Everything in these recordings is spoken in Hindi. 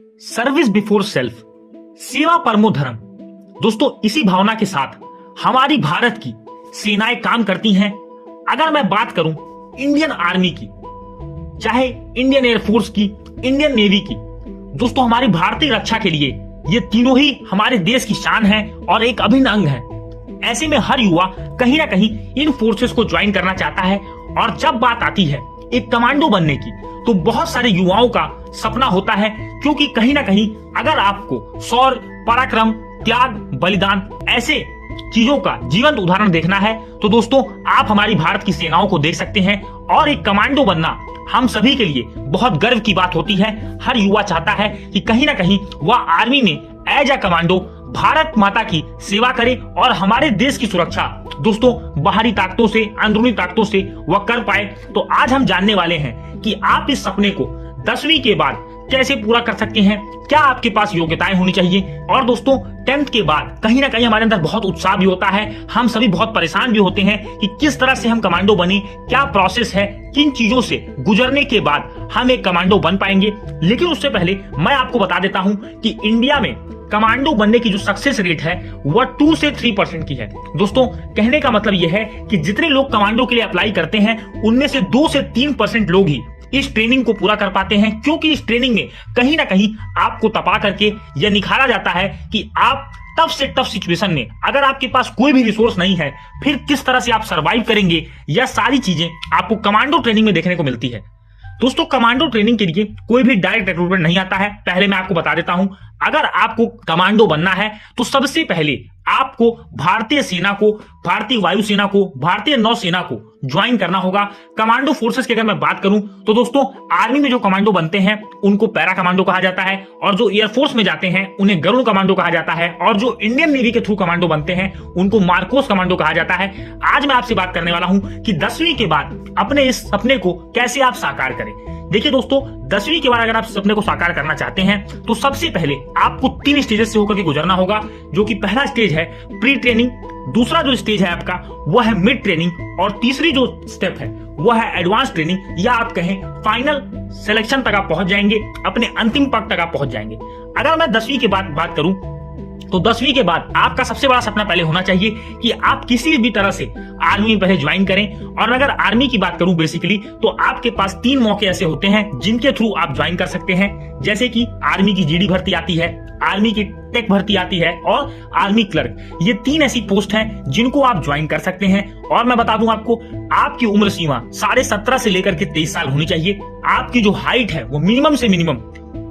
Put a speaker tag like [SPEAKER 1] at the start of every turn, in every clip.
[SPEAKER 1] सर्विस बिफोर सेल्फ, सेवा परमो धर्म। दोस्तों, इसी भावना के साथ हमारी भारत की सेनाएं काम करती हैं। अगर मैं बात करूं इंडियन आर्मी की, चाहे इंडियन एयरफोर्स की, इंडियन नेवी की, दोस्तों हमारी भारतीय रक्षा के लिए ये तीनों ही हमारे देश की शान है और एक अभिन्न अंग है। ऐसे में हर युवा कहीं ना कहीं इन फोर्सेस को ज्वाइन करना चाहता है। और जब बात आती है एक कमांडो बनने की, तो बहुत सारे युवाओं का सपना होता है, क्योंकि कहीं ना कहीं अगर आपको शौर्य, पराक्रम, त्याग, बलिदान ऐसे चीजों का जीवंत उदाहरण देखना है, तो दोस्तों आप हमारी भारत की सेनाओं को देख सकते हैं। और एक कमांडो बनना हम सभी के लिए बहुत गर्व की बात होती है। हर युवा चाहता है कि कहीं ना कहीं वह आर्मी में एज अ कमांडो भारत माता की सेवा करे और हमारे देश की सुरक्षा दोस्तों बाहरी ताकतों से, अंदरूनी ताकतों से वह कर पाए। तो आज हम जानने वाले हैं कि आप इस सपने को 10वीं के बाद कैसे पूरा कर सकते हैं, क्या आपके पास योग्यताएं होनी चाहिए। और दोस्तों 10th के बाद कहीं ना कहीं हमारे अंदर बहुत उत्साह भी होता है, हम सभी बहुत परेशान भी होते हैं कि किस तरह से हम कमांडो बने, क्या प्रोसेस है, किन चीजों से गुजरने के बाद हम एक कमांडो बन पाएंगे। लेकिन उससे पहले मैं आपको बता देता हूं कि इंडिया में कमांडो बनने की जो सक्सेस रेट है वह 2 से 3% की है। दोस्तों कहने का मतलब यह है कि जितने लोग कमांडो के लिए अप्लाई करते हैं उनमें से 2 से 3% लोग ही इस ट्रेनिंग को पूरा कर पाते हैं, क्योंकि इस ट्रेनिंग में कहीं ना कहीं आपको तपा करके यह निखारा जाता है कि आप टफ से टफ सिचुएशन में अगर आपके पास कोई भी रिसोर्स नहीं है फिर किस तरह से आप सरवाइव करेंगे। यह सारी चीजें आपको कमांडो ट्रेनिंग में देखने को मिलती है। दोस्तों कमांडो ट्रेनिंग के लिए कोई भी डायरेक्ट रिक्रूटमेंट नहीं आता है। पहले मैं आपको बता देता हूं, अगर आपको कमांडो बनना है तो सबसे पहले आपको भारतीय सेना को, भारतीय वायुसेना को, भारतीय नौसेना को ज्वाइन करना होगा। कमांडो फोर्सेस की अगर मैं बात करूं तो दोस्तों आर्मी में जो कमांडो बनते हैं उनको पैरा कमांडो कहा जाता है, और जो एयरफोर्स में जाते हैं उन्हें गरुड़ कमांडो कहा जाता है, और जो इंडियन नेवी के थ्रू कमांडो बनते हैं उनको मार्कोस कमांडो कहा जाता है। आज मैं आपसे बात करने वाला हूं कि 10वीं के बाद अपने इस सपने को कैसे आप साकार करें। देखिए दोस्तों 10वीं के बाद अगर आप सपने को साकार करना चाहते हैं तो सबसे पहले आपको 3 स्टेजेस से होकर के गुजरना होगा, जो कि पहला स्टेज है प्री ट्रेनिंग, दूसरा जो स्टेज है आपका वह है मिड ट्रेनिंग, और तीसरी जो स्टेप है वह है एडवांस ट्रेनिंग, या आप कहें फाइनल सिलेक्शन तक आप पहुंच जाएंगे, अपने अंतिम पग तक आप पहुंच जाएंगे। अगर मैं 10वीं के बाद बात करूं तो 10वीं के बाद आपका सबसे बड़ा सपना पहले होना चाहिए कि आप किसी भी तरह से आर्मी में पहले ज्वाइन करें। और अगर आर्मी की बात करूं बेसिकली तो आपके पास 3 मौके ऐसे होते हैं जिनके थ्रू आप ज्वाइन कर सकते हैं, जैसे कि आर्मी की जीडी भर्ती आती है, आर्मी की टेक भर्ती आती है और आर्मी क्लर्क। ये 3 ऐसी पोस्ट हैं जिनको आप ज्वाइन कर सकते हैं। और मैं बता दूं आपको, आपकी उम्र सीमा 17.5 से लेकर के 23 साल होनी चाहिए। आपकी जो हाइट है वो मिनिमम से मिनिमम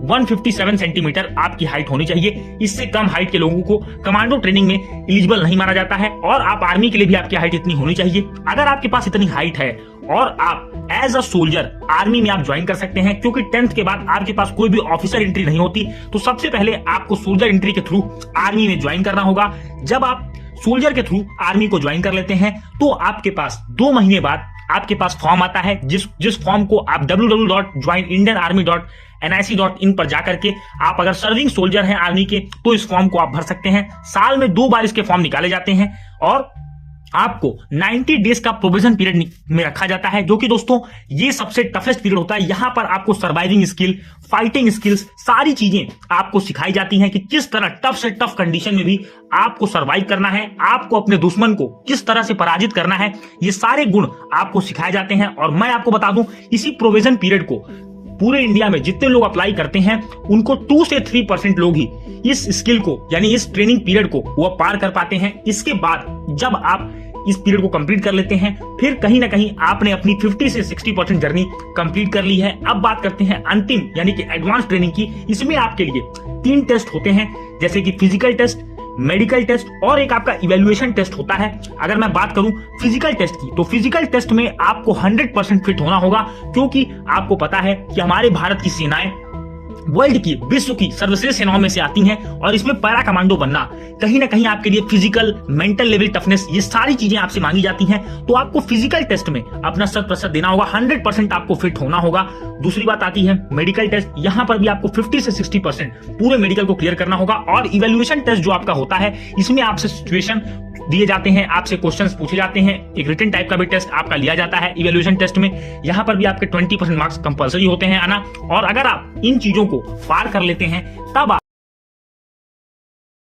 [SPEAKER 1] 157 सेंटीमीटर आपकी हाइट होनी चाहिए। इससे कम हाइट के लोगों को कमांडो ट्रेनिंग में एलिजिबल नहीं माना जाता है, और आप आर्मी के लिए भी आपकी हाइट इतनी होनी चाहिए। अगर आपके पास इतनी हाइट है और आप एज अ सोल्जर आर्मी में आप ज्वाइन कर सकते हैं, क्योंकि 10th के बाद आपके पास कोई भी ऑफिसर एंट्री नहीं होती, तो सबसे पहले आपको सोल्जर एंट्री के थ्रू आर्मी में ज्वाइन करना होगा। जब आप सोल्जर के थ्रू आर्मी को ज्वाइन कर लेते हैं तो आपके पास 2 महीने बाद आपके पास फॉर्म आता है, जिस फॉर्म को आप www.joinindianarmy.nic.in पर जाकर के आप अगर सर्विंग सोल्जर हैं आर्मी के तो इस फॉर्म को आप भर सकते हैं। साल में 2 बार इसके फॉर्म निकाले जाते हैं और आपको 90 डेज का प्रोविजन पीरियड में रखा जाता है, जो कि दोस्तों ये सबसे टफेस्ट पीरियड होता है। यहां पर आपको सर्वाइविंग स्किल, फाइटिंग स्किल्स, सारी चीजें आपको सिखाई जाती हैं कि किस तरह टफ से टफ कंडीशन में भी आपको सर्वाइव करना है, आपको अपने दुश्मन को किस तरह से पराजित करना है। ये सारे गुण आपको सिखाए जाते हैं। और मैं आपको बता दूं, इसी प्रोविजन पीरियड को पूरे इंडिया में जितने लोग अप्लाई करते हैं उनको 2 से 3% लोग ही इस स्किल को यानी इस ट्रेनिंग पीरियड को वो पार कर पाते हैं। इसके बाद जब आप इस पीरियड को कंप्लीट कर लेते हैं फिर कहीं ना कहीं आपने अपनी 50 से 60% जर्नी कंप्लीट कर ली है। अब बात करते हैं अंतिम यानी कि एडवांस ट्रेनिंग की। इसमें आपके लिए 3 टेस्ट होते हैं, जैसे कि फिजिकल टेस्ट, मेडिकल टेस्ट और एक आपका इवैल्यूएशन टेस्ट होता है। अगर मैं बात करूं फिजिकल टेस्ट की तो फिजिकल टेस्ट में आपको 100% फिट होना होगा, क्योंकि आपको पता है कि हमारे भारत की सेनाएं वर्ल्ड की, विश्व की सर्वश्रेष्ठ सेनाओं में से आती हैं, और इसमें पैरा कमांडो बनना कहीं ना कहीं आपके लिए फिजिकल, मेंटल लेवल टफनेस, ये सारी चीजें आपसे मांगी जाती हैं। तो आपको फिजिकल टेस्ट में अपना 100% देना होगा, 100% आपको फिट होना होगा। दूसरी बात आती है मेडिकल टेस्ट। यहां पर भी आपको 50 से 60% पूरे मेडिकल को क्लियर करना होगा। और इवैल्यूएशन टेस्ट जो आपका होता है इसमें आपसे सिचुएशन दिए जाते हैं, आपसे क्वेश्चंस पूछे जाते हैं, एक रिटन टाइप का भी टेस्ट आपका लिया जाता है इवैल्यूएशन टेस्ट में। यहाँ पर भी आपके 20% मार्क्स कंपलसरी होते हैं आना, और अगर आप इन चीजों को पार कर लेते हैं तब